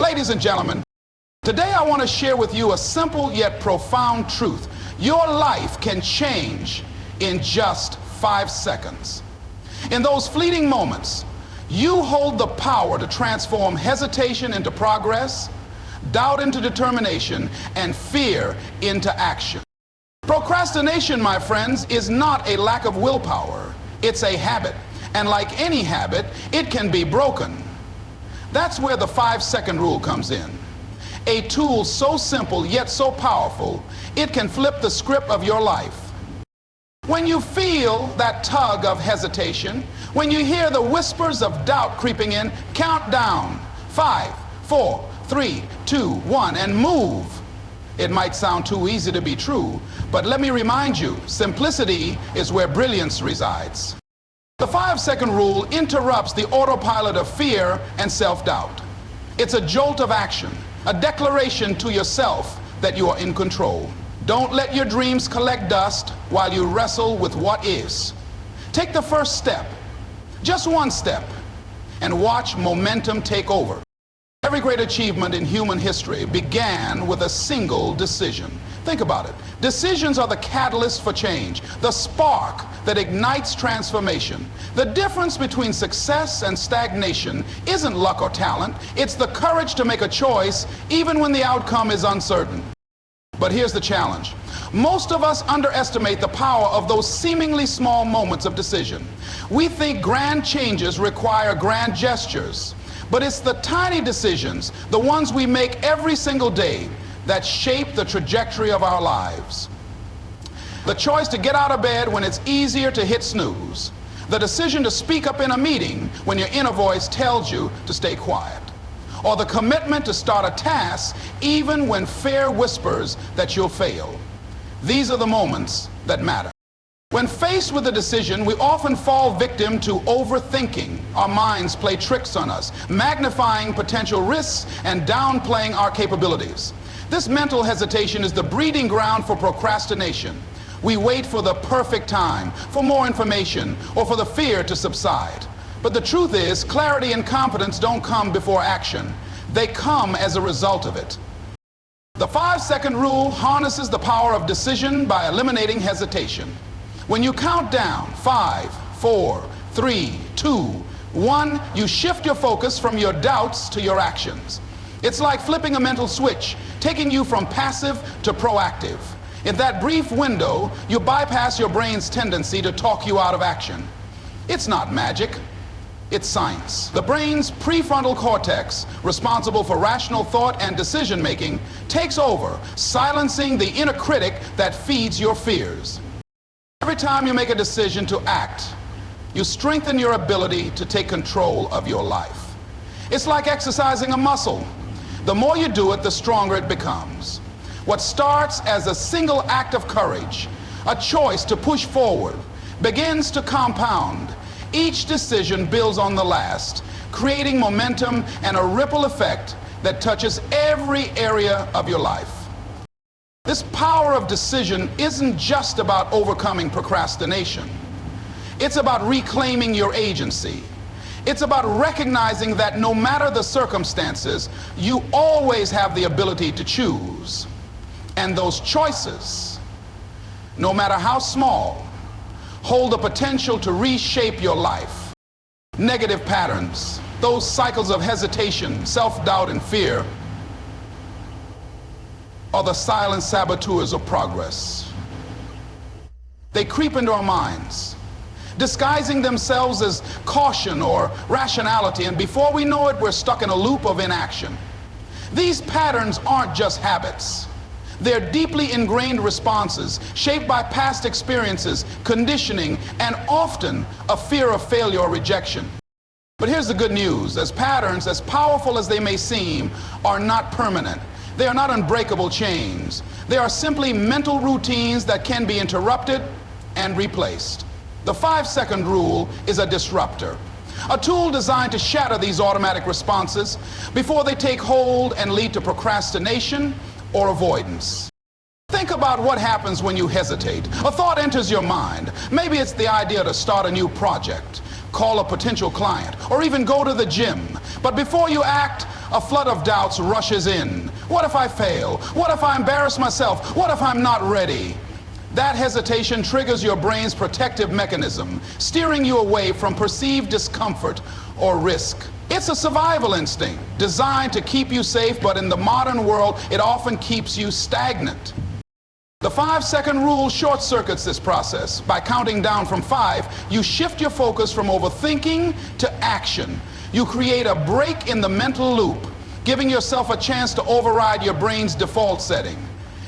Ladies and gentlemen, today I want to share with you a simple yet profound truth. Your life can change in just 5 seconds. In those fleeting moments, you hold the power to transform hesitation into progress, doubt into determination, and fear into action. Procrastination, my friends, is not a lack of willpower. It's a habit. And like any habit, it can be broken. That's where the 5-second rule comes in. A tool so simple yet so powerful, it can flip the script of your life. When you feel that tug of hesitation, when you hear the whispers of doubt creeping in, count down. 5, 4, 3, 2, 1, and move. It might sound too easy to be true, but let me remind you, simplicity is where brilliance resides. The 5-second rule interrupts the autopilot of fear and self-doubt. It's a jolt of action, a declaration to yourself that you are in control. Don't let your dreams collect dust while you wrestle with what is. Take the first step, just one step, and watch momentum take over. Every great achievement in human history began with a single decision. Think about it. Decisions are the catalyst for change, the spark that ignites transformation. The difference between success and stagnation isn't luck or talent. It's the courage to make a choice even when the outcome is uncertain. But here's the challenge. Most of us underestimate the power of those seemingly small moments of decision. We think grand changes require grand gestures. But it's the tiny decisions, the ones we make every single day, that shape the trajectory of our lives. The choice to get out of bed when it's easier to hit snooze. The decision to speak up in a meeting when your inner voice tells you to stay quiet. Or the commitment to start a task even when fear whispers that you'll fail. These are the moments that matter. When faced with a decision, we often fall victim to overthinking. Our minds play tricks on us, magnifying potential risks and downplaying our capabilities. This mental hesitation is the breeding ground for procrastination. We wait for the perfect time, for more information, or for the fear to subside. But the truth is, clarity and confidence don't come before action. They come as a result of it. The 5-second rule harnesses the power of decision by eliminating hesitation. When you count down 5, 4, 3, 2, 1, you shift your focus from your doubts to your actions. It's like flipping a mental switch, taking you from passive to proactive. In that brief window, you bypass your brain's tendency to talk you out of action. It's not magic, it's science. The brain's prefrontal cortex, responsible for rational thought and decision making, takes over, silencing the inner critic that feeds your fears. Every time you make a decision to act, you strengthen your ability to take control of your life. It's like exercising a muscle. The more you do it, the stronger it becomes. What starts as a single act of courage, a choice to push forward, begins to compound. Each decision builds on the last, creating momentum and a ripple effect that touches every area of your life. This power of decision isn't just about overcoming procrastination. It's about reclaiming your agency. It's about recognizing that no matter the circumstances, you always have the ability to choose. And those choices, no matter how small, hold the potential to reshape your life. Negative patterns, those cycles of hesitation, self-doubt, and fear, are the silent saboteurs of progress. They creep into our minds, disguising themselves as caution or rationality, and before we know it, we're stuck in a loop of inaction. These patterns aren't just habits. They're deeply ingrained responses shaped by past experiences, conditioning, and often a fear of failure or rejection. But here's the good news. As patterns, as powerful as they may seem, are not permanent. They are not unbreakable chains. They are simply mental routines that can be interrupted and replaced. The 5-second rule is a disruptor, a tool designed to shatter these automatic responses before they take hold and lead to procrastination or avoidance. Think about what happens when you hesitate. A thought enters your mind. Maybe it's the idea to start a new project, call a potential client, or even go to the gym. But before you act, a flood of doubts rushes in. What if I fail? What if I embarrass myself? What if I'm not ready? That hesitation triggers your brain's protective mechanism, steering you away from perceived discomfort or risk. It's a survival instinct designed to keep you safe, but in the modern world, it often keeps you stagnant. The 5-second rule short-circuits this process. By counting down from 5, you shift your focus from overthinking to action. You create a break in the mental loop, giving yourself a chance to override your brain's default setting.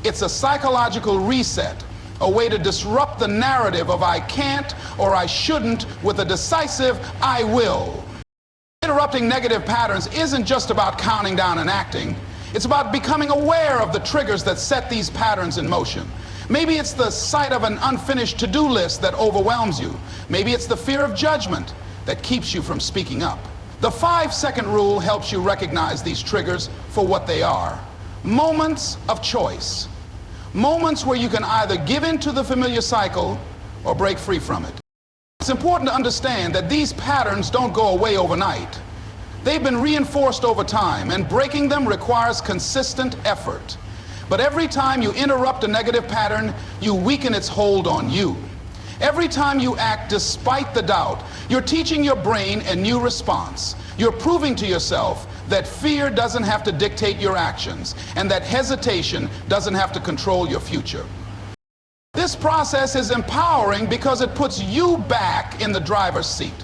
It's a psychological reset, a way to disrupt the narrative of I can't or I shouldn't with a decisive I will. Interrupting negative patterns isn't just about counting down and acting. It's about becoming aware of the triggers that set these patterns in motion. Maybe it's the sight of an unfinished to-do list that overwhelms you. Maybe it's the fear of judgment that keeps you from speaking up. The 5-second rule helps you recognize these triggers for what they are. Moments of choice. Moments where you can either give in to the familiar cycle or break free from it. It's important to understand that these patterns don't go away overnight. They've been reinforced over time, and breaking them requires consistent effort. But every time you interrupt a negative pattern, you weaken its hold on you. Every time you act despite the doubt, you're teaching your brain a new response. You're proving to yourself that fear doesn't have to dictate your actions, and that hesitation doesn't have to control your future. This process is empowering because it puts you back in the driver's seat.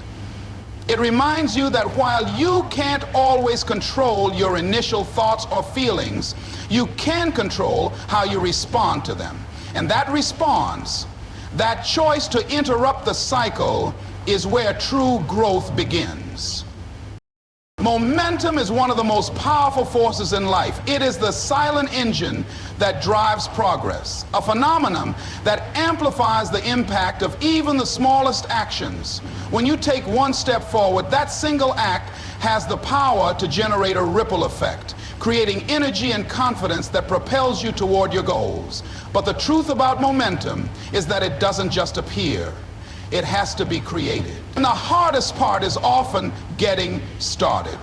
It reminds you that while you can't always control your initial thoughts or feelings, you can control how you respond to them. And that response, that choice to interrupt the cycle, is where true growth begins. Momentum is one of the most powerful forces in life. It is the silent engine that drives progress, a phenomenon that amplifies the impact of even the smallest actions. When you take one step forward, that single act has the power to generate a ripple effect, creating energy and confidence that propels you toward your goals. But the truth about momentum is that it doesn't just appear. It has to be created. And the hardest part is often getting started.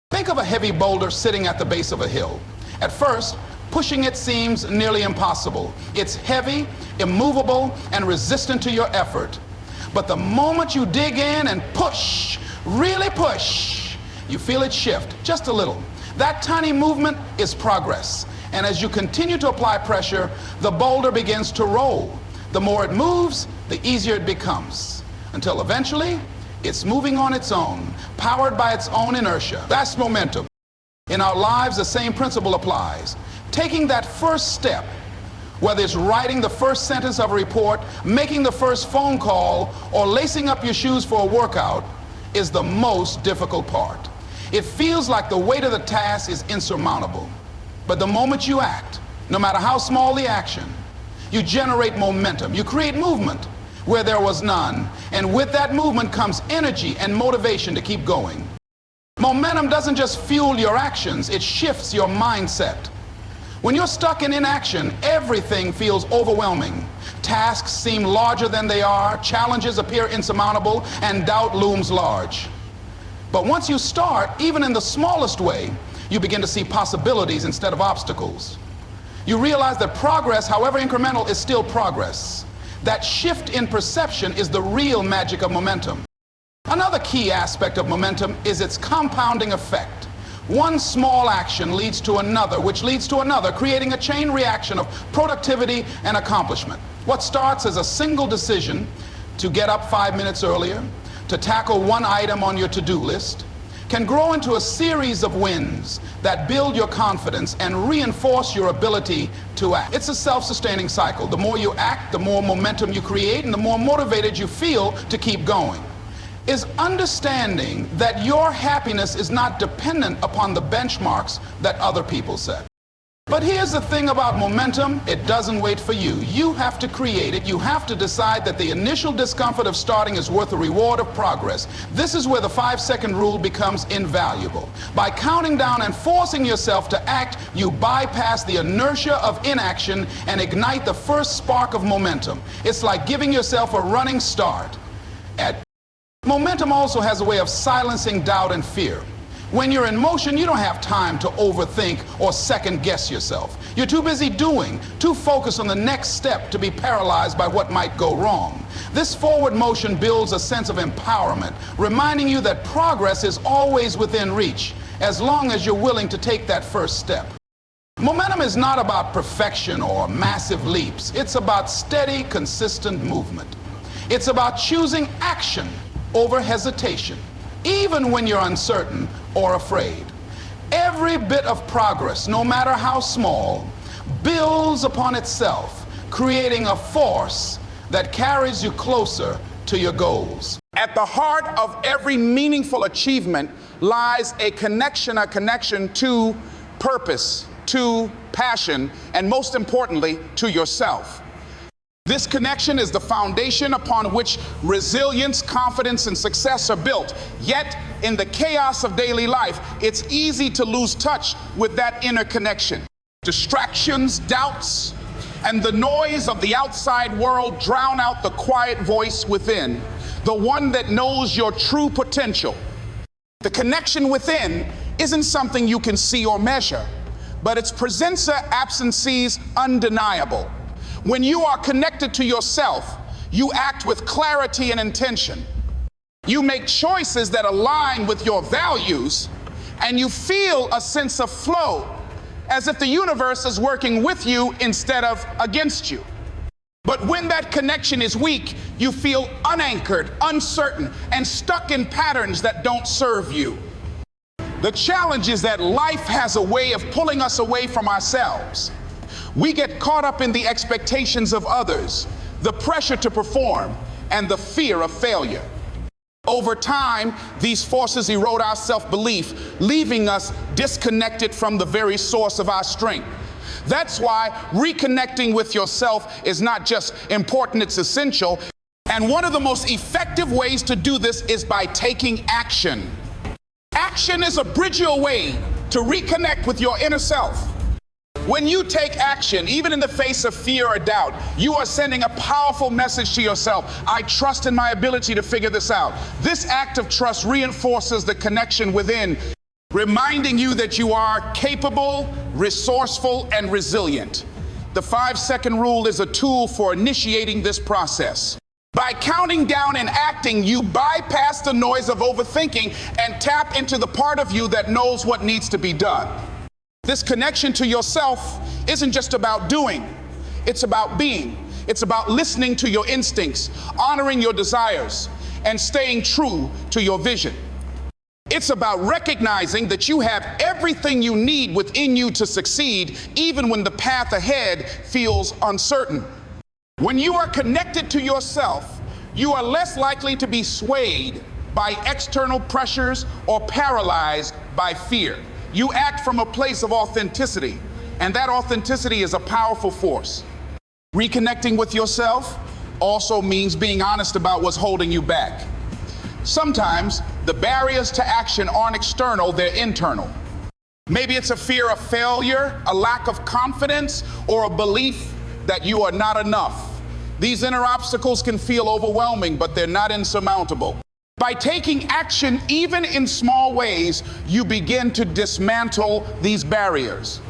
Think of a heavy boulder sitting at the base of a hill. At first, pushing it seems nearly impossible. It's heavy, immovable, and resistant to your effort. But the moment you dig in and push, really push, you feel it shift just a little. That tiny movement is progress. And as you continue to apply pressure, the boulder begins to roll. The more it moves, the easier it becomes, until eventually it's moving on its own, powered by its own inertia. That's momentum. In our lives, the same principle applies. Taking that first step, whether it's writing the first sentence of a report, making the first phone call, or lacing up your shoes for a workout, is the most difficult part. It feels like the weight of the task is insurmountable. But the moment you act, no matter how small the action, you generate momentum. You create movement where there was none. And with that movement comes energy and motivation to keep going. Momentum doesn't just fuel your actions, it shifts your mindset. When you're stuck in inaction, everything feels overwhelming. Tasks seem larger than they are, challenges appear insurmountable, and doubt looms large. But once you start, even in the smallest way, you begin to see possibilities instead of obstacles. You realize that progress, however incremental, is still progress. That shift in perception is the real magic of momentum. Another key aspect of momentum is its compounding effect. One small action leads to another, which leads to another, creating a chain reaction of productivity and accomplishment. What starts as a single decision to get up 5 minutes earlier, to tackle one item on your to-do list, can grow into a series of wins that build your confidence and reinforce your ability to act. It's a self-sustaining cycle. The more you act, the more momentum you create, and the more motivated you feel to keep going. Is understanding that your happiness is not dependent upon the benchmarks that other people set. But here's the thing about momentum, it doesn't wait for you. You have to create it. You have to decide that the initial discomfort of starting is worth the reward of progress. This is where the 5-second rule becomes invaluable. By counting down and forcing yourself to act, you bypass the inertia of inaction and ignite the first spark of momentum. It's like giving yourself a running start. Momentum also has a way of silencing doubt and fear. When you're in motion, you don't have time to overthink or second guess yourself. You're too busy doing, too focused on the next step to be paralyzed by what might go wrong. This forward motion builds a sense of empowerment, reminding you that progress is always within reach, as long as you're willing to take that first step. Momentum is not about perfection or massive leaps. It's about steady, consistent movement. It's about choosing action over hesitation, even when you're uncertain or afraid. Every bit of progress, no matter how small, builds upon itself, creating a force that carries you closer to your goals. At the heart of every meaningful achievement lies a connection to purpose, to passion, and most importantly, to yourself. This connection is the foundation upon which resilience, confidence, and success are built. Yet, in the chaos of daily life, it's easy to lose touch with that inner connection. Distractions, doubts, and the noise of the outside world drown out the quiet voice within, the one that knows your true potential. The connection within isn't something you can see or measure, but its presenza absence is undeniable. When you are connected to yourself, you act with clarity and intention. You make choices that align with your values, and you feel a sense of flow, as if the universe is working with you instead of against you. But when that connection is weak, you feel unanchored, uncertain, and stuck in patterns that don't serve you. The challenge is that life has a way of pulling us away from ourselves. We get caught up in the expectations of others, the pressure to perform, and the fear of failure. Over time, these forces erode our self-belief, leaving us disconnected from the very source of our strength. That's why reconnecting with yourself is not just important, it's essential. And one of the most effective ways to do this is by taking action. Action is a bridge your way to reconnect with your inner self. When you take action, even in the face of fear or doubt, you are sending a powerful message to yourself. I trust in my ability to figure this out. This act of trust reinforces the connection within, reminding you that you are capable, resourceful, and resilient. The 5-second rule is a tool for initiating this process. By counting down and acting, you bypass the noise of overthinking and tap into the part of you that knows what needs to be done. This connection to yourself isn't just about doing, it's about being. It's about listening to your instincts, honoring your desires, and staying true to your vision. It's about recognizing that you have everything you need within you to succeed, even when the path ahead feels uncertain. When you are connected to yourself, you are less likely to be swayed by external pressures or paralyzed by fear. You act from a place of authenticity, and that authenticity is a powerful force. Reconnecting with yourself also means being honest about what's holding you back. Sometimes the barriers to action aren't external, they're internal. Maybe it's a fear of failure, a lack of confidence, or a belief that you are not enough. These inner obstacles can feel overwhelming, but they're not insurmountable. By taking action, even in small ways, you begin to dismantle these barriers.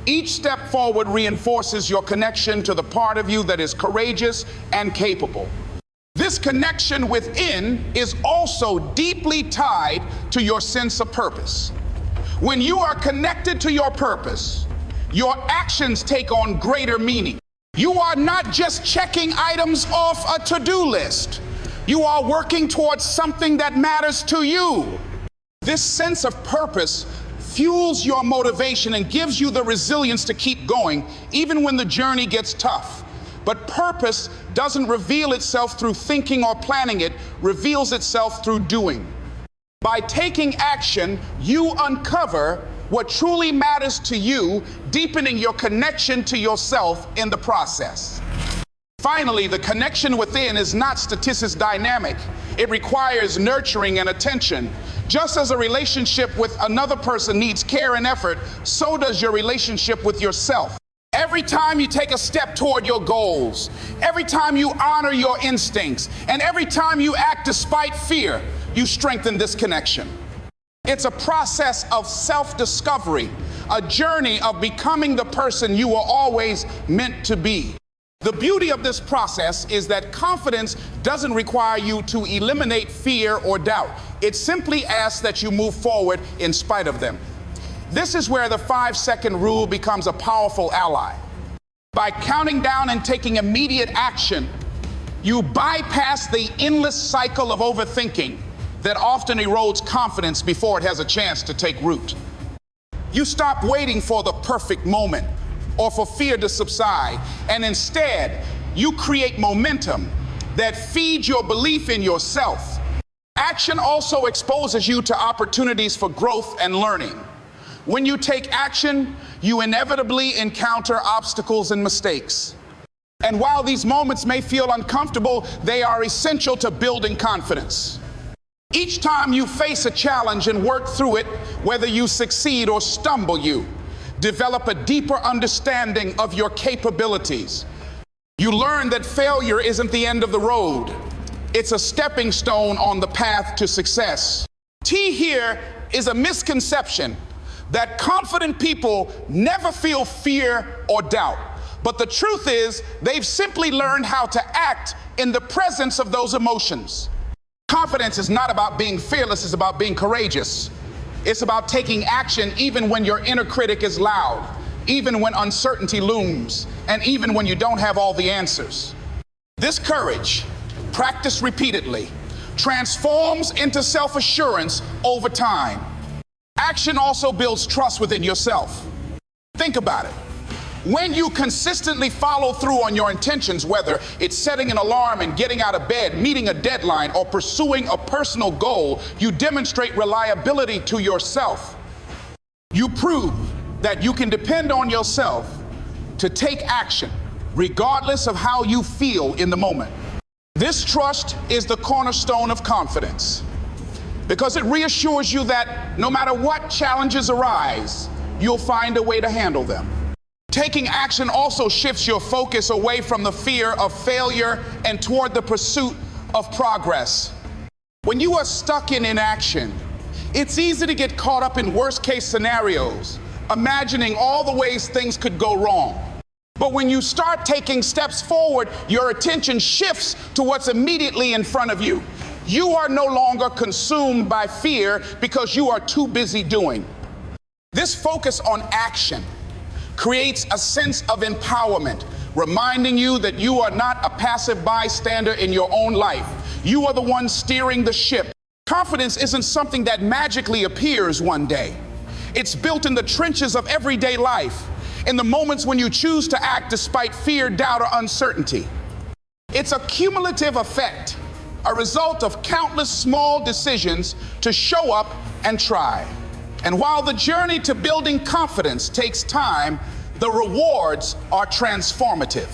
Each step forward reinforces your connection to the part of you that is courageous and capable. This connection within is also deeply tied to your sense of purpose. When you are connected to your purpose, your actions take on greater meaning. You are not just checking items off a to-do list. You are working towards something that matters to you. This sense of purpose fuels your motivation and gives you the resilience to keep going, even when the journey gets tough. But purpose doesn't reveal itself through thinking or planning, it reveals itself through doing. By taking action, you uncover what truly matters to you, deepening your connection to yourself in the process. Finally, the connection within is not statistic dynamic. It requires nurturing and attention. Just as a relationship with another person needs care and effort, so does your relationship with yourself. Every time you take a step toward your goals, every time you honor your instincts, and every time you act despite fear, you strengthen this connection. It's a process of self-discovery, a journey of becoming the person you were always meant to be. The beauty of this process is that confidence doesn't require you to eliminate fear or doubt. It simply asks that you move forward in spite of them. This is where the 5-second rule becomes a powerful ally. By counting down and taking immediate action, you bypass the endless cycle of overthinking that often erodes confidence before it has a chance to take root. You stop waiting for the perfect moment or for fear to subside, and instead, you create momentum that feeds your belief in yourself. Action also exposes you to opportunities for growth and learning. When you take action, you inevitably encounter obstacles and mistakes. And while these moments may feel uncomfortable, they are essential to building confidence. Each time you face a challenge and work through it, whether you succeed or stumble, you develop a deeper understanding of your capabilities. You learn that failure isn't the end of the road. It's a stepping stone on the path to success. Key here is a misconception that confident people never feel fear or doubt. But the truth is, they've simply learned how to act in the presence of those emotions. Confidence is not about being fearless, it's about being courageous. It's about taking action even when your inner critic is loud, even when uncertainty looms, and even when you don't have all the answers. This courage, practiced repeatedly, transforms into self-assurance over time. Action also builds trust within yourself. Think about it. When you consistently follow through on your intentions, whether it's setting an alarm and getting out of bed, meeting a deadline, or pursuing a personal goal, you demonstrate reliability to yourself. You prove that you can depend on yourself to take action, regardless of how you feel in the moment. This trust is the cornerstone of confidence, because it reassures you that no matter what challenges arise, you'll find a way to handle them. Taking action also shifts your focus away from the fear of failure and toward the pursuit of progress. When you are stuck in inaction, it's easy to get caught up in worst-case scenarios, imagining all the ways things could go wrong. But when you start taking steps forward, your attention shifts to what's immediately in front of you. You are no longer consumed by fear because you are too busy doing. This focus on action creates a sense of empowerment, reminding you that you are not a passive bystander in your own life. You are the one steering the ship. Confidence isn't something that magically appears one day. It's built in the trenches of everyday life, in the moments when you choose to act despite fear, doubt, or uncertainty. It's a cumulative effect, a result of countless small decisions to show up and try. And while the journey to building confidence takes time, the rewards are transformative.